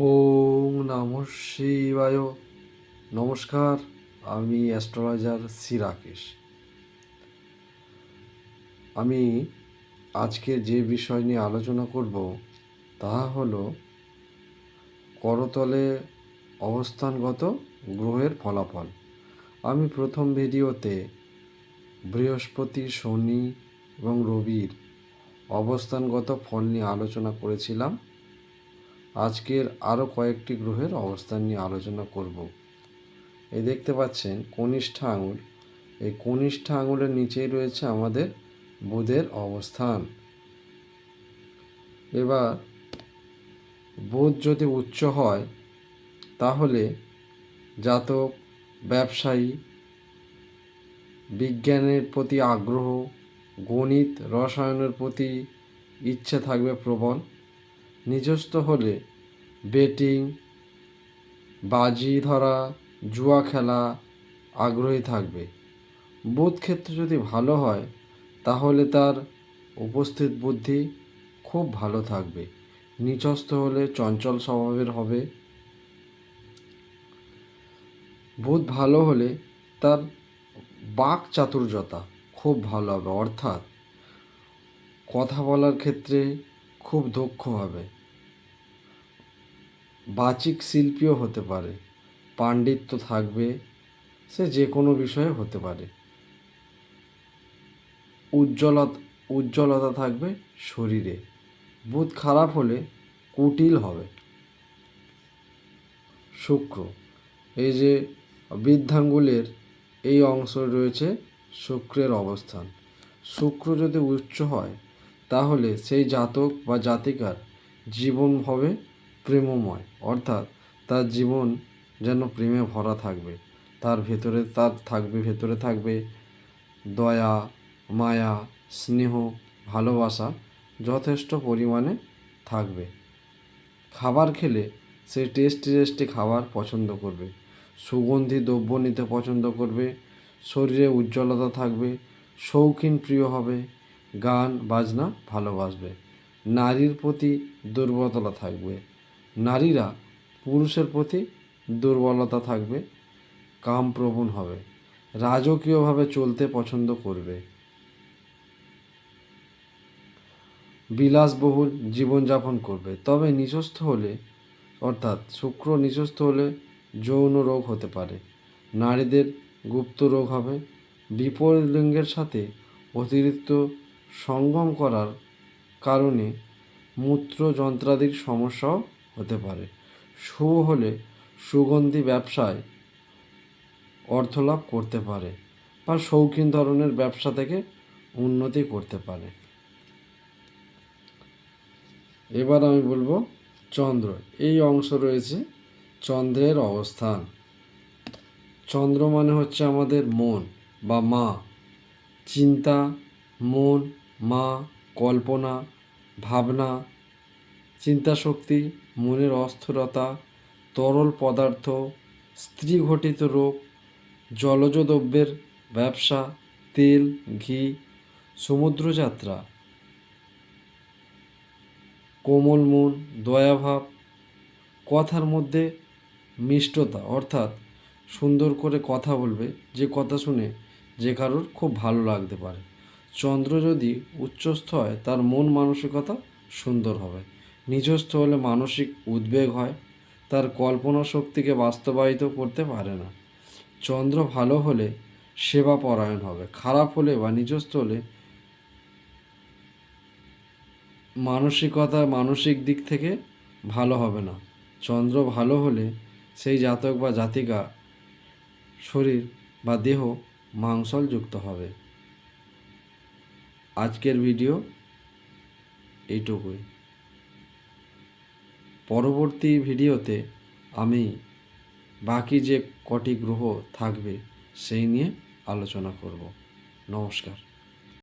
ওম নমঃ শিবায়। নমস্কার, আমি অ্যাস্ট্রোলজার শ্রী রাকেশ। আমি আজকে যে বিষয় নিয়ে আলোচনা করব তা হলো করতলে অবস্থানগত গ্রহের ফলাফল। আমি প্রথম ভিডিওতে বৃহস্পতি, শনি এবং রবির অবস্থানগত ফল নিয়ে আলোচনা করেছিলাম। আজকের আরও কয়েকটি গ্রহের অবস্থান নিয়ে আলোচনা করব। এই দেখতে পাচ্ছেন কনিষ্ঠ আঙুল, এই কনিষ্ঠ আঙুলের নিচেই রয়েছে আমাদের বুধের অবস্থান। এবার বুধ যদি উচ্চ হয় তাহলে জাতক ব্যবসায়ী, বিজ্ঞানের প্রতি আগ্রহ, গণিত রসায়নের প্রতি ইচ্ছে থাকবে প্রবল। নিজস্ব হলে বেটিং, বাজি ধরা, জুয়া খেলা আগ্রহী থাকবে। বুধ ক্ষেত্র যদি ভালো হয় তাহলে তার উপস্থিত বুদ্ধি খুব ভালো থাকবে। নিচস্থ হলে চঞ্চল স্বভাবের হবে। বুধ ভালো হলে তার বাক চাতুর্যতা খুব ভালো হবে, অর্থাৎ কথা বলার ক্ষেত্রে খুব দক্ষ হবে। বাচিক শিল্পীও হতে পারে, পাণ্ডিত্য থাকবে, সে যে কোনো বিষয়ে হতে পারে। উজ্জ্বলতা থাকবে শরীরে। বুধ খারাপ হলে কুটিল হবে। শুক্র, এই যে বৃদ্ধাঙ্গুলের এই অংশ রয়েছে শুক্রের অবস্থান। শুক্র যদি উচ্চ হয় তাহলে সেই জাতক বা জাতিকার জীবন হবে প্রেমময়, অর্থাৎ তার জীবন যেন প্রেমে ভরা থাকবে। তার ভেতরে থাকবে দয়া, মায়া, স্নেহ, ভালোবাসা যথেষ্ট পরিমাণে থাকবে। খাবার খেলে সে টেস্টি খাবার পছন্দ করবে, সুগন্ধি দ্রব্য নিতে পছন্দ করবে, শরীরে উজ্জ্বলতা থাকবে, শৌখিন প্রিয় হবে, গান বাজনা ভালোবাসবে। নারীর প্রতি দুর্বলতা থাকবে, নারীরা পুরুষের প্রতি দুর্বলতা থাকবে, কামপ্রবণ হবে, রাজকীয়ভাবে চলতে পছন্দ করবে, বিলাসবহুল জীবনযাপন করবে। তবে নিচস্থ হলে, অর্থাৎ শুক্র নিচস্থ হলে যৌন রোগ হতে পারে, নারীদের গুপ্ত রোগ হবে, বিপরীত লিঙ্গের সাথে অতিরিক্ত সঙ্গম করার কারণে মূত্রযন্ত্রাদির সমস্যাও হতে পারে। শুভ হলে সুগন্ধি ব্যবসায় অর্থলাভ করতে পারে বা শৌখিন ধরনের ব্যবসা থেকে উন্নতি করতে পারে। এবার আমি বলবো চন্দ্র, এই অংশ রয়েছে চন্দ্রের অবস্থান। চন্দ্র মানে হচ্ছে আমাদের মন বা মা, চিন্তা, মন, মা, কল্পনা, ভাবনা, চিন্তাশক্তি, মনের অস্থিরতা, তরল পদার্থ, স্ত্রীঘটিত রোগ, জলজ দ্রব্যের ব্যবসা, তেল, ঘি, সমুদ্রযাত্রা, কোমল মন, দয়াভাব, কথার মধ্যে মিষ্টতা, অর্থাৎ সুন্দর করে কথা বলবে, যে কথা শুনে যে কারোর খুব ভালো লাগতে পারে। চন্দ্র যদি উচ্চস্থ হয় তার মন মানসিকতা সুন্দর হবে। নিচস্থ হলে মানসিক উদ্বেগ হয়, তার কল্পনা শক্তিকে বাস্তবায়িত করতে পারে না। চন্দ্র ভালো হলে সেবা পরায়ণ হবে, খারাপ হলে বা নিচস্থ হলে মানসিক দিক থেকে ভালো হবে না। চন্দ্র ভালো হলে সেই জাতক বা জাতিকা শরীর বা দেহ মাংসলযুক্ত হবে। আজকের ভিডিও এইটুকুই। পরবর্তী ভিডিওতে আমি বাকি যে কটি গ্রহ থাকবে সেই নিয়ে আলোচনা করব। নমস্কার।